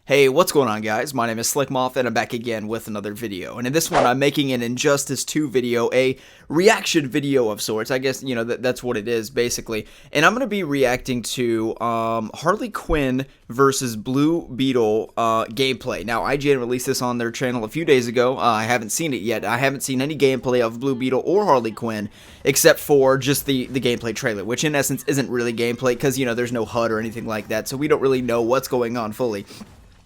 Hey, what's going on, guys? My name is Slikk, and I'm back again with another video. And in this one, I'm making an Injustice 2 video, a reaction video of sorts. I guess, you know, that's what it is, basically. And I'm going to be reacting to Harley Quinn versus Blue Beetle gameplay. Now, IGN released this on their channel a few days ago. I haven't seen it yet. I haven't seen any gameplay of Blue Beetle or Harley Quinn, except for just the gameplay trailer, which in essence isn't really gameplay because, you know, there's no HUD or anything like that. So we don't really know what's going on fully.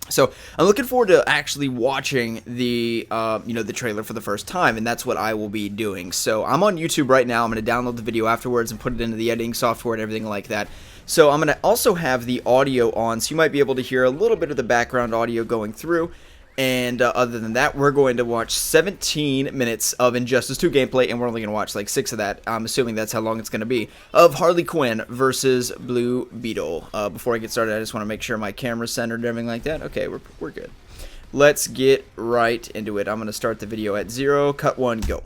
So I'm looking forward to actually watching the the trailer for the first time, and that's what I will be doing. So I'm on YouTube right now. I'm going to download the video afterwards and put it into the editing software and everything like that. So I'm going to also have the audio on, so you might be able to hear a little bit of the background audio going through. And other than that, we're going to watch 17 minutes of Injustice 2 gameplay, and we're only going to watch like 6 of that. I'm assuming that's how long it's going to be, of Harley Quinn versus Blue Beetle. Before I get started, I just want to make sure my camera's centered and everything like that. Okay, we're good. Let's get right into it. I'm going to start the video at 0, cut 1, go.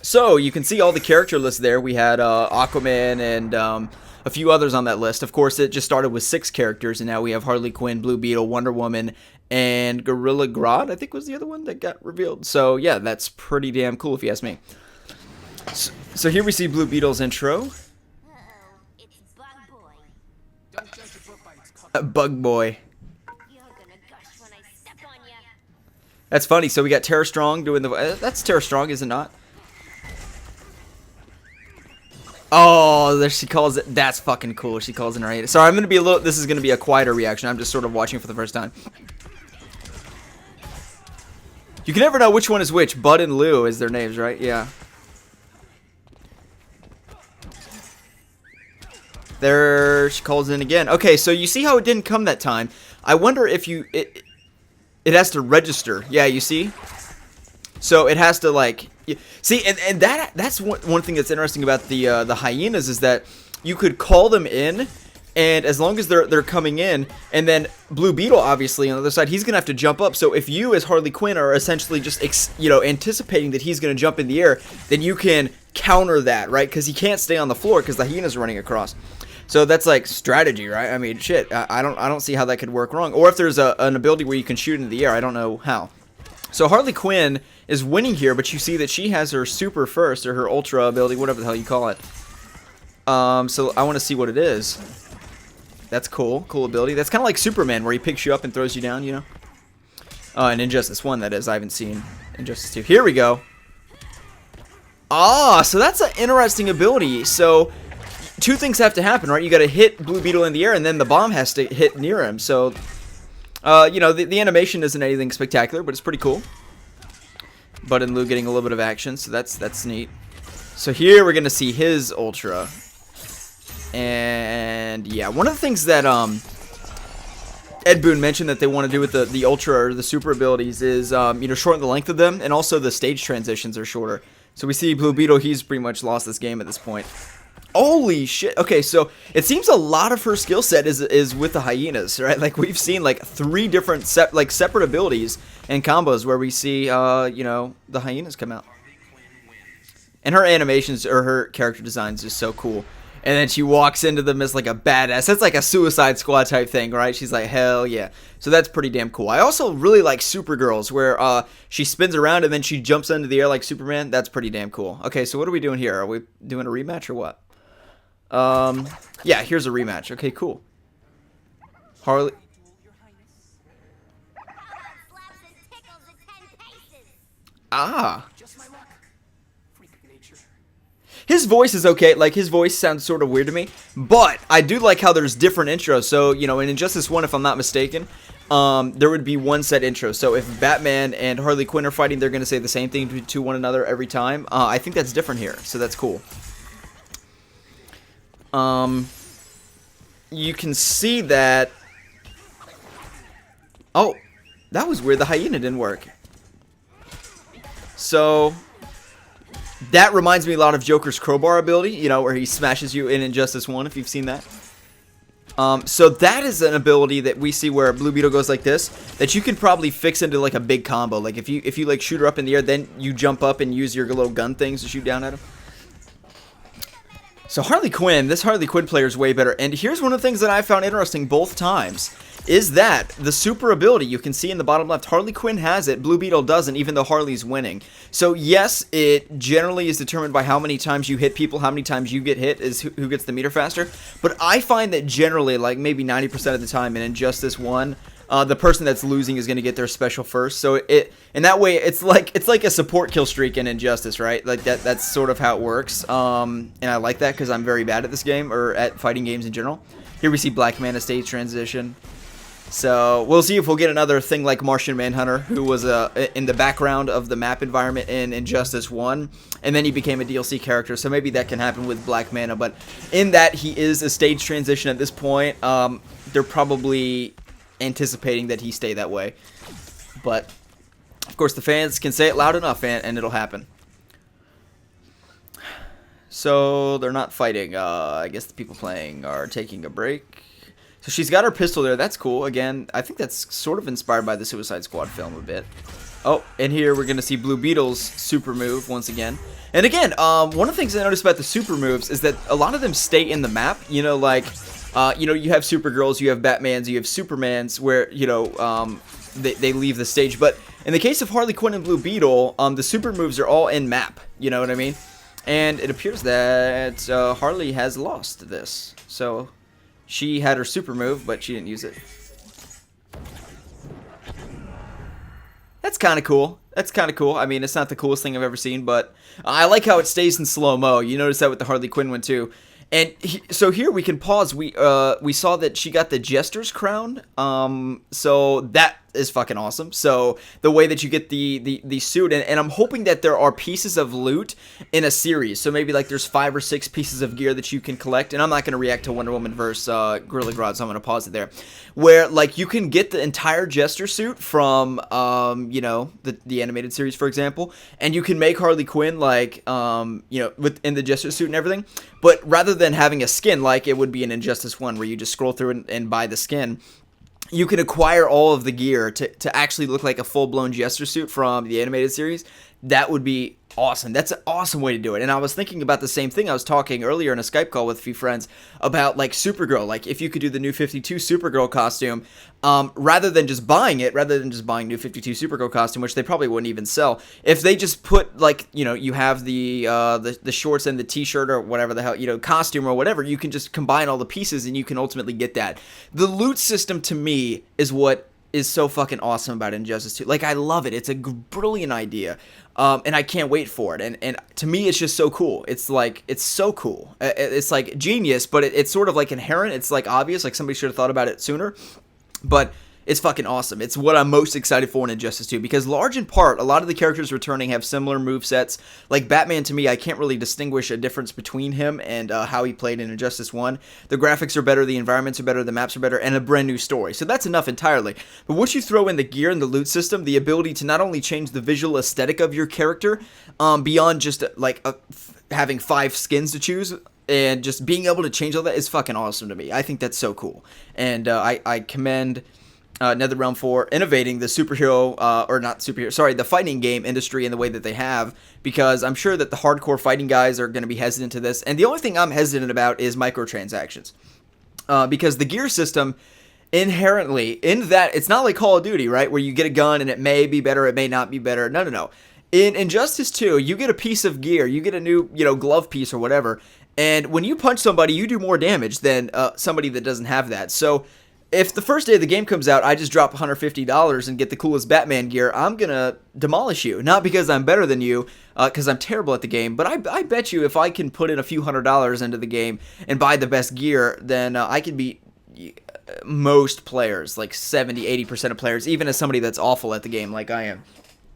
So you can see all the character lists there. We had Aquaman and a few others on that list. Of course, it just started with 6 characters, and now we have Harley Quinn, Blue Beetle, Wonder Woman, and Gorilla Grodd, I think was the other one that got revealed. So yeah, that's pretty damn cool if you ask me. So here we see Blue Beetle's intro. It's Bug Boy. Don't judge a book by its cover. Bug Boy. You're gonna gush when I step on ya. That's funny. So we got Tara Strong doing the... that's Tara Strong, is it not? Oh, there she calls it. That's fucking cool. She calls it right. Sorry, I'm going to be a little... This is going to be a quieter reaction. I'm just sort of watching for the first time. You can never know which one is which. Bud and Lou is their names, right? Yeah. There, she calls in again. Okay, so you see how it didn't come that time. I wonder if you... It has to register. Yeah, you see? So it has to, like... See, and that's one thing that's interesting about the hyenas is that you could call them in, and as long as they're coming in, and then Blue Beetle, obviously, on the other side, he's going to have to jump up. So if you, as Harley Quinn, are essentially just, anticipating that he's going to jump in the air, then you can counter that, right? Because he can't stay on the floor because the hyena's running across. So that's like strategy, right? I mean, shit, I don't see how that could work wrong. Or if there's an ability where you can shoot into the air, I don't know how. So Harley Quinn is winning here, but you see that she has her super first, or her ultra ability, whatever the hell you call it. So I want to see what it is. That's cool. Cool ability. That's kind of like Superman, where he picks you up and throws you down, you know? And Injustice 1, that is. I haven't seen Injustice 2. Here we go. Ah, so that's an interesting ability. So, 2 things have to happen, right? You got to hit Blue Beetle in the air, and then the bomb has to hit near him. So, the animation isn't anything spectacular, but it's pretty cool. Bud and Lou getting a little bit of action, so that's neat. So here we're going to see his ultra. And yeah, one of the things that Ed Boon mentioned that they want to do with the ultra or the super abilities is shorten the length of them, and also the stage transitions are shorter. So we see Blue Beetle, he's pretty much lost this game at this point. Holy shit. Okay, so it seems a lot of her skill set is with the hyenas, right? Like we've seen like 3 different separate abilities and combos where we see the hyenas come out. And her animations or her character designs is so cool. And then she walks into them as like a badass. That's like a Suicide Squad type thing, right? She's like, hell yeah. So that's pretty damn cool. I also really like Supergirls, where she spins around and then she jumps into the air like Superman. That's pretty damn cool. Okay, so what are we doing here? Are we doing a rematch or what? Yeah, here's a rematch. Okay, cool. Harley... Ah. His voice is okay. Like, his voice sounds sort of weird to me. But I do like how there's different intros. So, in Injustice 1, if I'm not mistaken, there would be one set intro. So if Batman and Harley Quinn are fighting, they're going to say the same thing to one another every time. I think that's different here. So that's cool. You can see that... Oh, that was weird. The hyena didn't work. So... That reminds me a lot of Joker's crowbar ability, where he smashes you in Injustice 1, if you've seen that. So that is an ability that we see where Blue Beetle goes like this, that you can probably fix into like a big combo. Like if you like shoot her up in the air, then you jump up and use your little gun things to shoot down at him. So Harley Quinn, this Harley Quinn player is way better. And here's one of the things that I found interesting both times, is that the super ability, you can see in the bottom left, Harley Quinn has it, Blue Beetle doesn't, even though Harley's winning. So yes, it generally is determined by how many times you hit people, how many times you get hit is who gets the meter faster. But I find that generally, like maybe 90% of the time in Injustice 1, the person that's losing is going to get their special first. So in that way, it's like a support kill streak in Injustice, right? Like that's sort of how it works. And I like that because I'm very bad at this game, or at fighting games in general. Here we see Black Manta stage transition. So we'll see if we'll get another thing like Martian Manhunter, who was in the background of the map environment in Injustice 1, and then he became a DLC character, so maybe that can happen with Black Manta. But in that, he is a stage transition at this point. They're probably anticipating that he stay that way, but of course the fans can say it loud enough and it'll happen. So they're not fighting. I guess the people playing are taking a break. So she's got her pistol there. That's cool. Again, I think that's sort of inspired by the Suicide Squad film a bit. Oh, and here we're going to see Blue Beetle's super move once again. And again, one of the things I noticed about the super moves is that a lot of them stay in the map. You know, like, you have Supergirls, you have Batmans, you have Supermans, where, they leave the stage. But in the case of Harley Quinn and Blue Beetle, the super moves are all in map. You know what I mean? And it appears that Harley has lost this. So she had her super move, but she didn't use it. That's kind of cool. That's kind of cool. I mean, it's not the coolest thing I've ever seen, but I like how it stays in slow-mo. You notice that with the Harley Quinn one, too. And so here we can pause. We saw that she got the Jester's crown. So that is fucking awesome. So the way that you get the suit, and I'm hoping that there are pieces of loot in a series. So maybe like there's 5 or 6 pieces of gear that you can collect. And I'm not going to react to Wonder Woman versus Gorilla Grodd, so I'm going to pause it there. Where like you can get the entire Jester suit from the animated series, for example, and you can make Harley Quinn like within the Jester suit and everything. But rather than having a skin like it would be in Injustice 1, where you just scroll through and buy the skin, you can acquire all of the gear to actually look like a full-blown Jester suit from the animated series. That would be awesome. That's an awesome way to do it. And I was thinking about the same thing. I was talking earlier in a Skype call with a few friends about like Supergirl. Like if you could do the New 52 Supergirl costume, rather than just buying New 52 Supergirl costume, which they probably wouldn't even sell, if they just put like, you have the shorts and the t-shirt or whatever the hell, costume or whatever, you can just combine all the pieces and you can ultimately get that. The loot system to me is what is so fucking awesome about Injustice 2. Like, I love it. It's a brilliant idea. And I can't wait for it. And to me, it's just so cool. It's like, it's so cool. It's like genius, but it's sort of like inherent. It's like obvious, like somebody should have thought about it sooner. But it's fucking awesome. It's what I'm most excited for in Injustice 2, because large in part, a lot of the characters returning have similar movesets. Like Batman, to me, I can't really distinguish a difference between him and how he played in Injustice 1. The graphics are better, the environments are better, the maps are better, and a brand new story. So that's enough entirely. But once you throw in the gear and the loot system, the ability to not only change the visual aesthetic of your character, beyond just like having 5 skins to choose, and just being able to change all that is fucking awesome to me. I think that's so cool. And I commend NetherRealm for innovating the the fighting game industry in the way that they have, because I'm sure that the hardcore fighting guys are going to be hesitant to this. And the only thing I'm hesitant about is microtransactions, because the gear system inherently, in that, it's not like Call of Duty, right, where you get a gun and it may be better, it may not be better. No. In Injustice 2, you get a piece of gear, you get a new, glove piece or whatever, and when you punch somebody, you do more damage than somebody that doesn't have that. So if the first day of the game comes out, I just drop $150 and get the coolest Batman gear, I'm going to demolish you. Not because I'm better than you, because I'm terrible at the game, but I bet you if I can put in a few $100s into the game and buy the best gear, then I can beat most players, like 70-80% of players, even as somebody that's awful at the game like I am.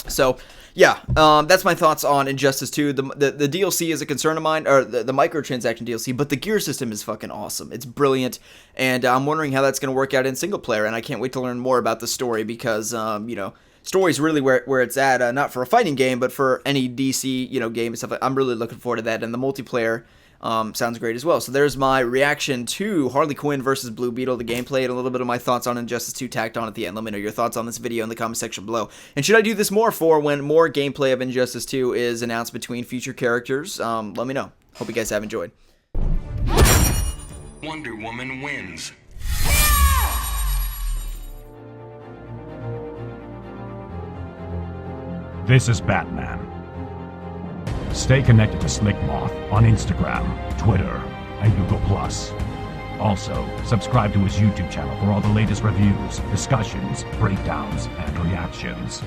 So, yeah, that's my thoughts on Injustice 2. The DLC is a concern of mine, or the microtransaction DLC, but the gear system is fucking awesome. It's brilliant, and I'm wondering how that's going to work out in single player, and I can't wait to learn more about the story, because, story's really where it's at, not for a fighting game, but for any DC, game and stuff. I'm really looking forward to that, and the multiplayer sounds great as well. So there's my reaction to Harley Quinn versus Blue Beetle, the gameplay, and a little bit of my thoughts on Injustice 2 tacked on at the end. Let me know your thoughts on this video in the comment section below. And should I do this more for when more gameplay of Injustice 2 is announced between future characters? Let me know. Hope you guys have enjoyed. Wonder Woman wins. This is Batman. Stay connected to Slikk on Instagram, Twitter, and Google+. Also, subscribe to his YouTube channel for all the latest reviews, discussions, breakdowns, and reactions.